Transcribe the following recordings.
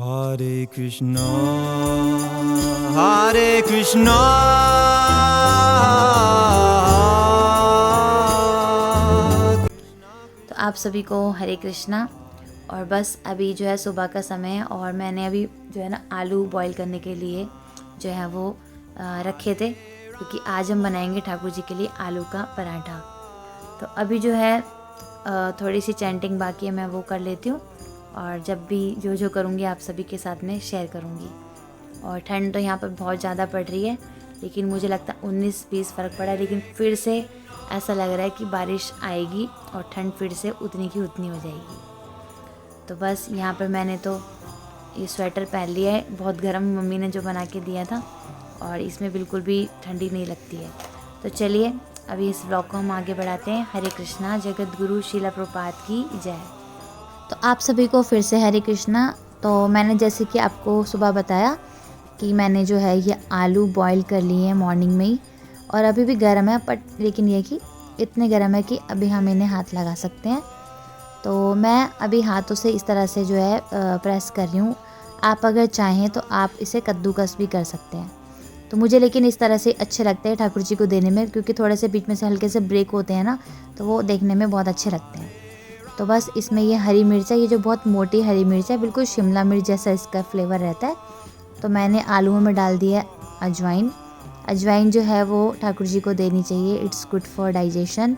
Hare Krishna, Hare Krishna, तो आप सभी को हरे कृष्णा। और बस अभी जो है सुबह का समय है और मैंने अभी जो है ना आलू बॉईल करने के लिए जो है वो रखे थे, क्योंकि आज हम बनाएंगे ठाकुर जी के लिए आलू का पराठा। तो अभी जो है थोड़ी सी चैंटिंग बाकी है, मैं वो कर लेती हूँ और जब भी जो जो करूँगी आप सभी के साथ में शेयर करूँगी। और ठंड तो यहाँ पर बहुत ज़्यादा पड़ रही है, लेकिन मुझे लगता है 19-20 फ़र्क पड़ा है, लेकिन फिर से ऐसा लग रहा है कि बारिश आएगी और ठंड फिर से उतनी की उतनी हो जाएगी। तो बस यहाँ पर मैंने तो ये स्वेटर पहन लिया है, बहुत गर्म मम्मी ने जो बना के दिया था और इसमें बिल्कुल भी ठंडी नहीं लगती है। तो चलिए अभी इस ब्लॉग को हम आगे बढ़ाते हैं। हरे कृष्णा। जगत गुरु श्रील प्रभुपाद की जय। तो आप सभी को फिर से हरे कृष्णा। तो मैंने जैसे कि आपको सुबह बताया कि मैंने जो है ये आलू बॉईल कर लिए हैं मॉर्निंग में ही, और अभी भी गर्म है, बट लेकिन ये कि इतने गर्म है कि अभी हम इन्हें हाथ लगा सकते हैं। तो मैं अभी हाथों से इस तरह से जो है प्रेस कर रही हूँ। आप अगर चाहें तो आप इसे कद्दूकस भी कर सकते हैं। तो मुझे लेकिन इस तरह से अच्छे लगते हैं ठाकुर जी को देने में, क्योंकि थोड़े से बीच में से हल्के से ब्रेक होते हैं ना, तो वो देखने में बहुत अच्छे लगते हैं। तो बस इसमें ये हरी मिर्च है, ये जो बहुत मोटी हरी मिर्च है, बिल्कुल शिमला मिर्च जैसा इसका फ्लेवर रहता है। तो मैंने आलूओं में डाल दिया अजवाइन। अजवाइन जो है वो ठाकुर जी को देनी चाहिए, इट्स गुड फॉर डाइजेशन।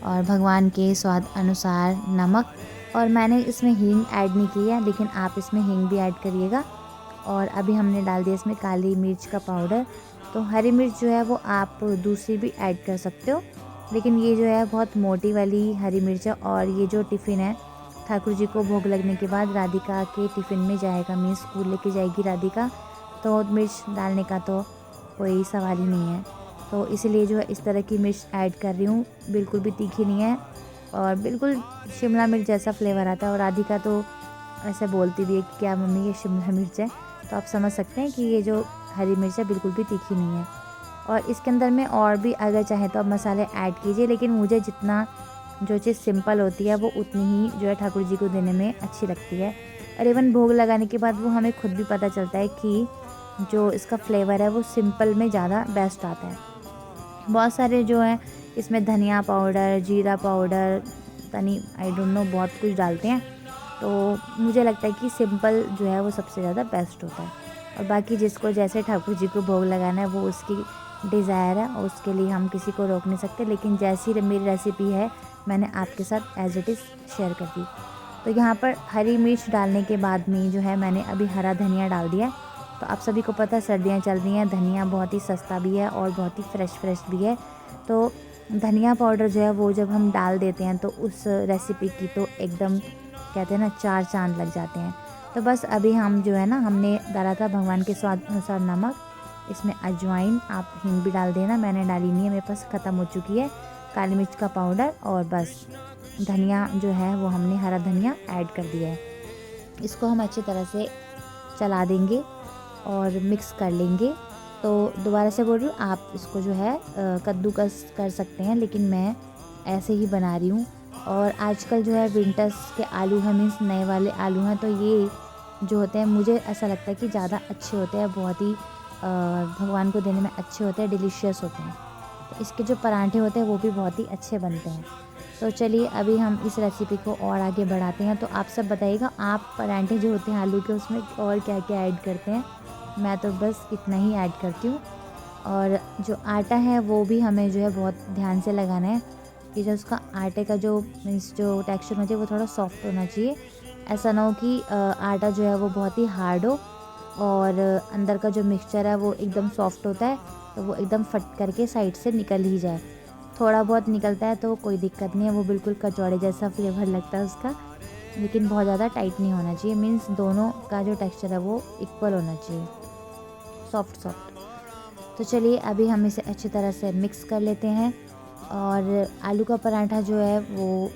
और भगवान के स्वाद अनुसार नमक, और मैंने इसमें हींग ऐड नहीं की है, लेकिन आप इसमें हींग भी ऐड करिएगा। और अभी हमने डाल दिया इसमें काली मिर्च का पाउडर। तो हरी मिर्च जो है वो आप दूसरी भी ऐड कर सकते हो, लेकिन ये जो है बहुत मोटी वाली हरी मिर्च है। और ये जो टिफ़िन है ठाकुर जी को भोग लगने के बाद राधिका के टिफ़िन में जाएगा, मीन्स स्कूल लेके जाएगी राधिका, तो मिर्च डालने का तो कोई सवाल ही नहीं है। तो इसलिए जो है इस तरह की मिर्च ऐड कर रही हूँ, बिल्कुल भी तीखी नहीं है और बिल्कुल शिमला मिर्च जैसा फ्लेवर आता है। और राधिका तो ऐसे बोलती भी है कि क्या मम्मी ये शिमला मिर्च है, तो आप समझ सकते हैं कि ये जो हरी मिर्च है बिल्कुल भी तीखी नहीं है। और इसके अंदर में और भी अगर चाहें तो आप मसाले ऐड कीजिए, लेकिन मुझे जितना जो चीज़ सिंपल होती है वो उतनी ही जो है ठाकुर जी को देने में अच्छी लगती है। और इवन भोग लगाने के बाद वो हमें खुद भी पता चलता है कि जो इसका फ्लेवर है वो सिंपल में ज़्यादा बेस्ट आता है। बहुत सारे जो है इसमें धनिया पाउडर, जीरा पाउडर, तनी आई डोंट नो बहुत कुछ डालते हैं, तो मुझे लगता है कि सिंपल जो है वो सबसे ज़्यादा बेस्ट होता है। और बाकी जिसको जैसे ठाकुर जी को भोग लगाना है वो उसकी डिज़ायर है और उसके लिए हम किसी को रोक नहीं सकते, लेकिन जैसी मेरी रेसिपी है मैंने आपके साथ एज इट इज़ शेयर कर दी। तो यहाँ पर हरी मिर्च डालने के बाद में जो है मैंने अभी हरा धनिया डाल दिया। तो आप सभी को पता है सर्दियाँ चल रही हैं, धनिया बहुत ही सस्ता भी है और बहुत ही फ्रेश भी है। तो धनिया पाउडर जो है वो जब हम डाल देते हैं तो उस रेसिपी की तो एकदम कहते हैं ना 4 चांद लग जाते हैं। तो बस अभी हम जो है ना हमने डाला था भगवान के स्वाद अनुसार नमक, इसमें अजवाइन, आप हींग भी डाल देना, मैंने डाली नहीं है, मेरे पास ख़त्म हो चुकी है, काली मिर्च का पाउडर, और बस धनिया जो है वो हमने हरा धनिया ऐड कर दिया है। इसको हम अच्छी तरह से चला देंगे और मिक्स कर लेंगे। तो दोबारा से बोल रही हूँ, आप इसको जो है कद्दूकस कर सकते हैं, लेकिन मैं ऐसे ही बना रही हूँ। और आजकल जो है विंटर्स के आलू हैं, मीन्स नए वाले आलू हैं, तो ये जो होते हैं मुझे ऐसा लगता है कि ज़्यादा अच्छे होते हैं, बहुत ही भगवान को देने में अच्छे होते हैं, डिलीशियस होते हैं। तो इसके जो पराठे होते हैं वो भी बहुत ही अच्छे बनते हैं। तो चलिए अभी हम इस रेसिपी को और आगे बढ़ाते हैं। तो आप सब बताइएगा, आप पराठे जो होते हैं आलू के उसमें और क्या क्या ऐड करते हैं। मैं तो बस इतना ही ऐड करती हूँ। और जो आटा है वो भी हमें जो है बहुत ध्यान से लगाना है कि जो उसका आटे का जो मीन्स जो टेक्सचर होना चाहिए वो थोड़ा सॉफ्ट होना चाहिए। ऐसा ना हो कि आटा जो है वो बहुत ही हार्ड हो और अंदर का जो मिक्सचर है वो एकदम सॉफ्ट होता है तो वो एकदम फट करके साइड से निकल ही जाए। थोड़ा बहुत निकलता है तो कोई दिक्कत नहीं है, वो बिल्कुल कचौड़े जैसा फ्लेवर लगता है उसका, लेकिन बहुत ज़्यादा टाइट नहीं होना चाहिए, मीन्स दोनों का जो टेक्सचर है वो इक्वल होना चाहिए, सॉफ्ट। तो चलिए अभी हम इसे अच्छी तरह से मिक्स कर लेते हैं। और आलू का पराठा जो है वो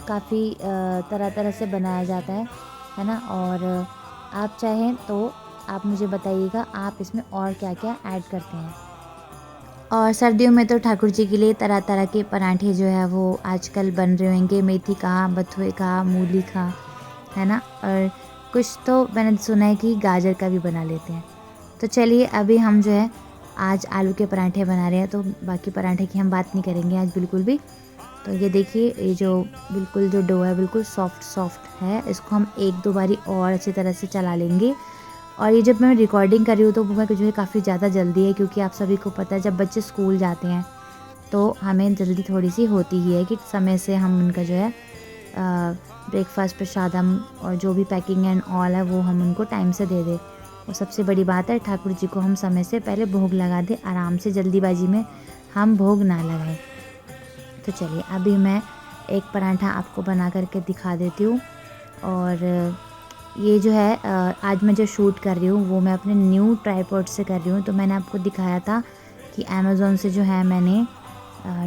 काफ़ी तरह तरह से बनाया जाता है ना। और आप चाहें तो आप मुझे बताइएगा आप इसमें और क्या क्या ऐड करते हैं। और सर्दियों में तो ठाकुर जी के लिए तरह तरह के पराठे जो है वो आजकल बन रहे होंगे, मेथी का, बथुए का, मूली का, है ना। और कुछ तो मैंने सुना है कि गाजर का भी बना लेते हैं। तो चलिए अभी हम जो है आज आलू के पराठे बना रहे हैं, तो बाकी पराठे की हम बात नहीं करेंगे आज बिल्कुल भी। तो ये देखिए, ये जो बिल्कुल जो डो है बिल्कुल सॉफ्ट सॉफ्ट है, इसको हम एक दो बारी और अच्छी तरह से चला लेंगे। और ये जब मैं रिकॉर्डिंग कर रही हूँ तो मैं जो है काफ़ी ज़्यादा जल्दी है, क्योंकि आप सभी को पता है जब बच्चे स्कूल जाते हैं तो हमें जल्दी थोड़ी सी होती ही है कि समय से हम उनका जो है ब्रेकफास्ट प्रसादम और जो भी पैकिंग एंड ऑल है वो हम उनको टाइम से दे दें। और सबसे बड़ी बात है, ठाकुर जी को हम समय से पहले भोग लगा दें, आराम से जल्दीबाजी में हम भोग ना लगाएं। तो चलिए अभी मैं एक पराठा आपको बना करके दिखा देती हूँ। और ये जो है आज मैं जो शूट कर रही हूँ वो मैं अपने न्यू ट्राईपॉड से कर रही हूँ। तो मैंने आपको दिखाया था कि अमेज़ोन से जो है मैंने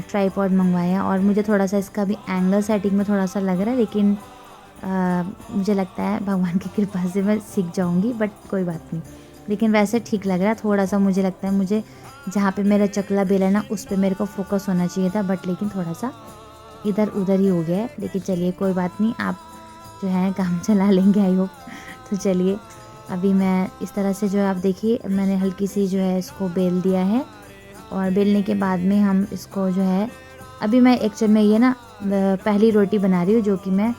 ट्राईपॉड मंगवाया, और मुझे थोड़ा सा इसका भी एंगल सेटिंग में थोड़ा सा लग रहा है, लेकिन मुझे लगता है भगवान की कृपा से मैं सीख जाऊंगी, बट कोई बात नहीं। लेकिन वैसे ठीक लग रहा है थोड़ा सा, मुझे लगता है मुझे जहाँ पे मेरा चकला बेल है ना उस पे मेरे को फोकस होना चाहिए था, बट लेकिन थोड़ा सा इधर उधर ही हो गया है। लेकिन चलिए कोई बात नहीं, आप जो है काम चला लेंगे आई होप। तो चलिए अभी मैं इस तरह से जो है आप देखिए मैंने हल्की सी जो है इसको बेल दिया है, और बेलने के बाद में हम इसको जो है अभी मैं एक्चुअल में ये ना पहली रोटी बना रही हूँ जो कि मैं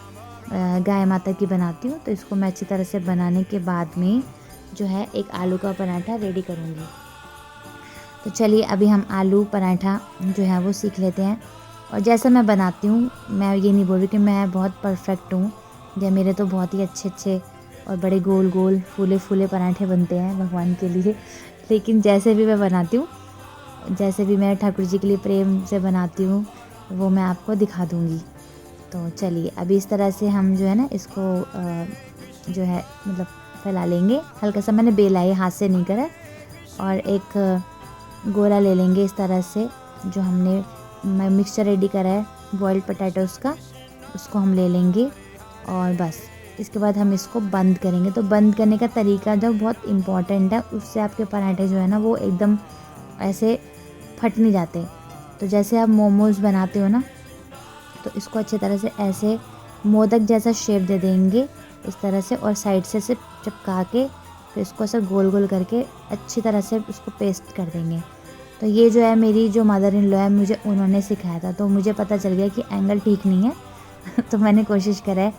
गाय माता की बनाती हूँ। तो इसको मैं अच्छी तरह से बनाने के बाद में जो है एक आलू का पराठा रेडी करूँगी। तो चलिए अभी हम आलू पराठा जो है वो सीख लेते हैं। और जैसा मैं बनाती हूँ, मैं ये नहीं बोल रही कि मैं बहुत परफेक्ट हूँ, या मेरे तो बहुत ही अच्छे अच्छे और बड़े गोल गोल फूले फूले पराठे बनते हैं भगवान के लिए। लेकिन जैसे भी मैं बनाती हूँ, जैसे भी मैं ठाकुर जी के लिए प्रेम से बनाती हूँ, वो मैं आपको दिखा दूँगी। तो चलिए अभी इस तरह से हम जो है ना इसको जो है मतलब फैला लेंगे। हल्का सा मैंने बेला है, हाथ से नहीं करा। और एक गोला ले लेंगे इस तरह से, जो हमने मिक्सचर रेडी करा है बॉइल्ड पोटैटोज़ का, उसको हम ले लेंगे। और बस इसके बाद हम इसको बंद करेंगे। तो बंद करने का तरीका जो बहुत इम्पॉर्टेंट है, उससे आपके पराठे जो है ना वो एकदम ऐसे फट नहीं जाते। तो जैसे आप मोमोज़ बनाते हो ना, तो इसको अच्छी तरह से ऐसे मोदक जैसा शेप दे देंगे इस तरह से, और साइड से चिपका के फिर इसको ऐसे गोल गोल करके अच्छी तरह से उसको पेस्ट कर देंगे। तो ये जो है मेरी जो मदर इन लॉ है, मुझे उन्होंने सिखाया था, तो मुझे पता चल गया कि एंगल ठीक नहीं है। तो मैंने कोशिश करा है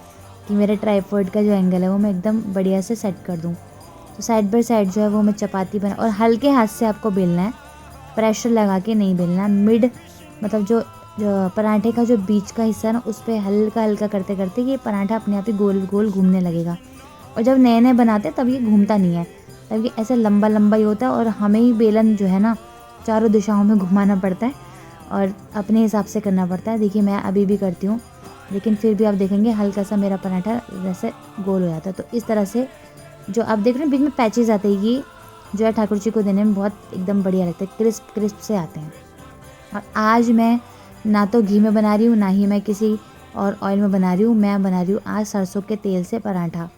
कि मेरे ट्राईपॉड का जो एंगल है वो मैं एकदम बढ़िया से सेट कर दूँ। तो साइड बाय साइड जो है वो मैं चपाती बना, और हल्के हाथ से आपको बेलना है, प्रेशर लगा के नहीं बेलना। मिड मतलब जो पराठे का जो बीच का हिस्सा है ना उस पर हल्का हल्का करते करते ये पराठा अपने आप ही गोल गोल घूमने लगेगा। और जब नए नए बनाते हैं तब ये घूमता नहीं है, तब ये ऐसे लंबा लंबा ही होता है, और हमें ही बेलन जो है ना चारों दिशाओं में घुमाना पड़ता है और अपने हिसाब से करना पड़ता है। देखिए मैं अभी भी करती हूँ, लेकिन फिर भी आप देखेंगे हल्का सा मेरा पराठा वैसे गोल हो जाता है। तो इस तरह से जो आप देख रहे हैं बीच में पैचेज आते हैं, ये जो है ठाकुर जी को देने में बहुत एकदम बढ़िया लगता है, क्रिस्प क्रिस्प से आते हैं। और आज मैं ना तो घी में बना रही हूँ, ना ही मैं किसी और ऑयल में बना रही हूँ, मैं बना रही हूँ आज सरसों के तेल से पराठा।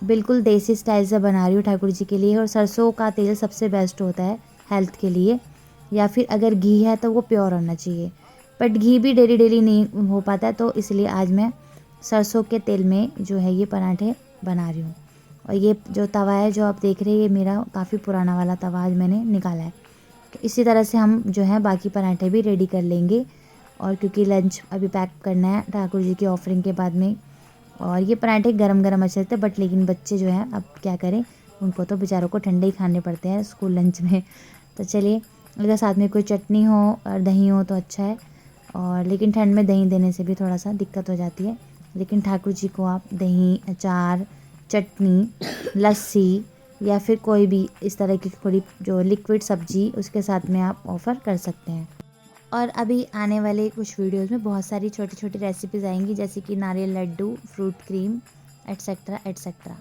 बिल्कुल देसी स्टाइल से बना रही हूँ ठाकुर जी के लिए। और सरसों का तेल सबसे बेस्ट होता है हेल्थ के लिए, या फिर अगर घी है तो वो प्योर होना चाहिए, बट घी भी डेली डेली नहीं हो पाता है, तो इसलिए आज मैं सरसों के तेल में जो है ये पराठे बना रही हूँ। और ये जो तवा है जो आप देख रहे हैं, ये मेरा काफ़ी पुराना वाला तवा आज मैंने निकाला है। तो इसी तरह से हम जो है बाकी पराठे भी रेडी कर लेंगे। और क्योंकि लंच अभी पैक करना है ठाकुर जी की ऑफरिंग के बाद में, और ये पराठे गरम गरम अच्छे लगते हैं, बट लेकिन बच्चे जो हैं अब क्या करें, उनको तो बेचारों को ठंडे ही खाने पड़ते हैं स्कूल लंच में। तो चलिए अगर साथ में कोई चटनी हो और दही हो तो अच्छा है, और लेकिन ठंड में दही देने से भी थोड़ा सा दिक्कत हो जाती है। लेकिन ठाकुर जी को आप दही, अचार, चटनी, लस्सी या फिर कोई भी इस तरह की थोड़ी जो लिक्विड सब्जी उसके साथ में आप ऑफ़र कर सकते हैं। और अभी आने वाले कुछ वीडियोस में बहुत सारी छोटी छोटी रेसिपीज़ आएंगी, जैसे कि नारियल laddoo, fruit cream, etcetera etcetera.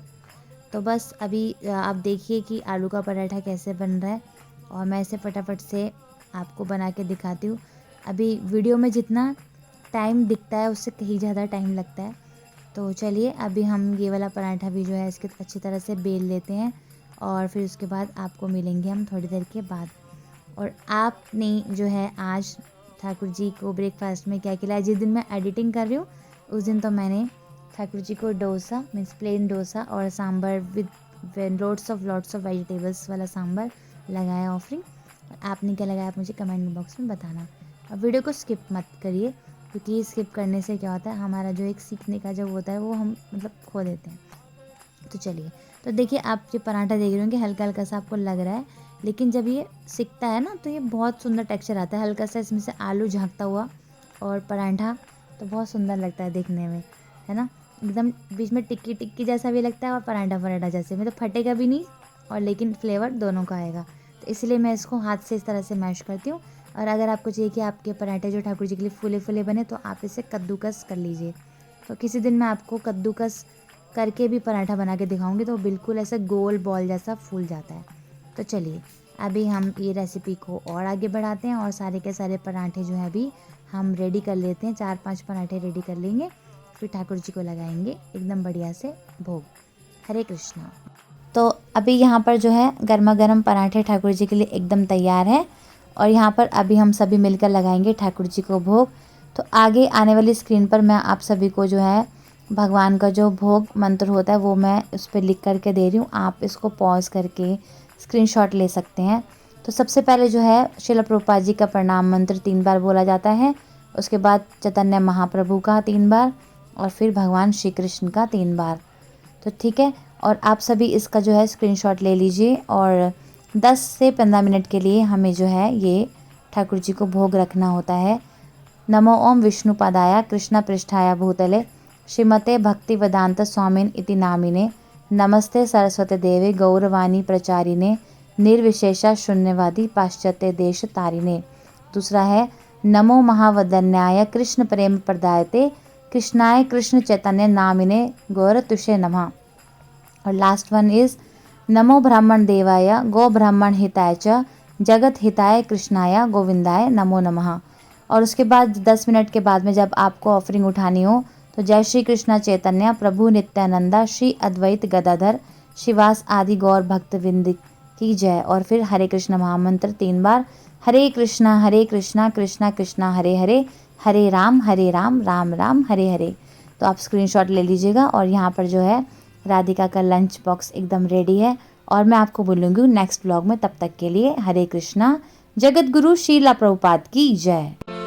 तो बस अभी आप देखिए कि आलू का पराठा कैसे बन रहा है, और मैं इसे फटाफट से आपको बना के दिखाती हूँ। अभी वीडियो में जितना टाइम दिखता है उससे कहीं ज़्यादा टाइम लगता है। तो चलिए अभी हम ये वाला पराठा भी जो है इसके अच्छी तरह से बेल लेते हैं, और फिर उसके बाद आपको मिलेंगे हम थोड़ी देर के बाद। और आपने जो है आज ठाकुर जी को ब्रेकफास्ट में क्या खिलाया, जिस दिन मैं एडिटिंग कर रही हूँ उस दिन तो मैंने ठाकुर जी को डोसा मीन्स प्लेन डोसा और sambar with lots of vegetables वाला सांभर लगाया ऑफरिंग। आपने क्या लगाया आप मुझे कमेंट बॉक्स में बताना। अब वीडियो को स्किप मत करिए, क्योंकि स्किप करने से क्या होता है हमारा जो एक सीखने का जो होता है वो हम मतलब खो देते हैं। तो चलिए, तो देखिए आप ये पराठा देख रहे होंगे हल्का हल्का सा आपको लग रहा है, लेकिन जब ये सिकता है ना तो ये बहुत सुंदर टेक्सचर आता है। हल्का सा इसमें से आलू झाँकता हुआ और पराठा तो बहुत सुंदर लगता है देखने में, है ना। एकदम बीच में टिक्की टिक्की जैसा भी लगता है और पराठा पराठा जैसे, मतलब फटेगा भी नहीं और लेकिन फ्लेवर दोनों का आएगा। तो इसलिए मैं इसको हाथ से इस तरह से मैश करती हूँ। और अगर आपको चाहिए कि आपके पराठे जो ठाकुर जी के लिए फूले फूले बने तो आप इसे कद्दूकस कर लीजिए। तो किसी दिन मैं आपको कद्दूकस करके भी पराठा बना के दिखाऊंगी, तो बिल्कुल ऐसे गोल बॉल जैसा फूल जाता है। तो चलिए अभी हम ये रेसिपी को और आगे बढ़ाते हैं और सारे के सारे पराठे जो है अभी हम रेडी कर लेते हैं। 4-5 पराठे रेडी कर लेंगे, फिर ठाकुर जी को लगाएंगे एकदम बढ़िया से भोग। हरे कृष्णा। तो अभी यहाँ पर जो है गर्मा गर्म पराठे ठाकुर जी के लिए एकदम तैयार है और यहाँ पर अभी हम सभी मिलकर लगाएंगे ठाकुर जी को भोग। तो आगे आने वाली स्क्रीन पर मैं आप सभी को जो है भगवान का जो भोग मंत्र होता है वो मैं उस पर लिख करके दे रही हूँ। आप इसको पॉज करके स्क्रीनशॉट ले सकते हैं। तो सबसे पहले जो है श्रील प्रभुपाद जी का प्रणाम मंत्र 3 बार बोला जाता है, उसके बाद चैतन्य महाप्रभु का 3 बार और फिर भगवान श्री कृष्ण का 3 बार। तो ठीक है, और आप सभी इसका जो है स्क्रीनशॉट ले लीजिए और 10 से 15 मिनट के लिए हमें जो है ये ठाकुर जी को भोग रखना होता है। नमो ओम विष्णुपादाय कृष्ण पृष्ठाय भूतले श्रीमते भक्ति वेदांत स्वामिन इति नामिने नमस्ते सरस्वती देवे गौरवाणी प्रचारिणे निर्विशेषा शून्यवादी पाश्चात्य देश तारिणे। दूसरा है नमो महावदन्याय कृष्ण प्रेम प्रदायते कृष्णाय कृष्ण चैतन्य नामिने गौर तुषे नमः। और लास्ट वन इज नमो ब्राह्मण देवाय गो ब्राह्मण हिताय च जगत हिताय कृष्णाय गोविंदाय नमो नमः। और उसके बाद 10 मिनट के बाद में जब आपको ऑफरिंग उठानी हो तो जय श्री कृष्ण चैतन्य प्रभु नित्यानंदा श्री अद्वैत गदाधर शिवास आदि गौर भक्तवृंद की जय। और फिर हरे कृष्ण महामंत्र 3 बार, हरे कृष्णा कृष्णा कृष्णा हरे हरे, हरे राम राम राम हरे हरे। तो आप स्क्रीनशॉट ले लीजिएगा। और यहाँ पर जो है राधिका का लंच बॉक्स एकदम रेडी है और मैं आपको बोलूँगी नेक्स्ट ब्लॉग में। तब तक के लिए हरे कृष्णा। जगत गुरु श्रीला प्रभुपाद की जय।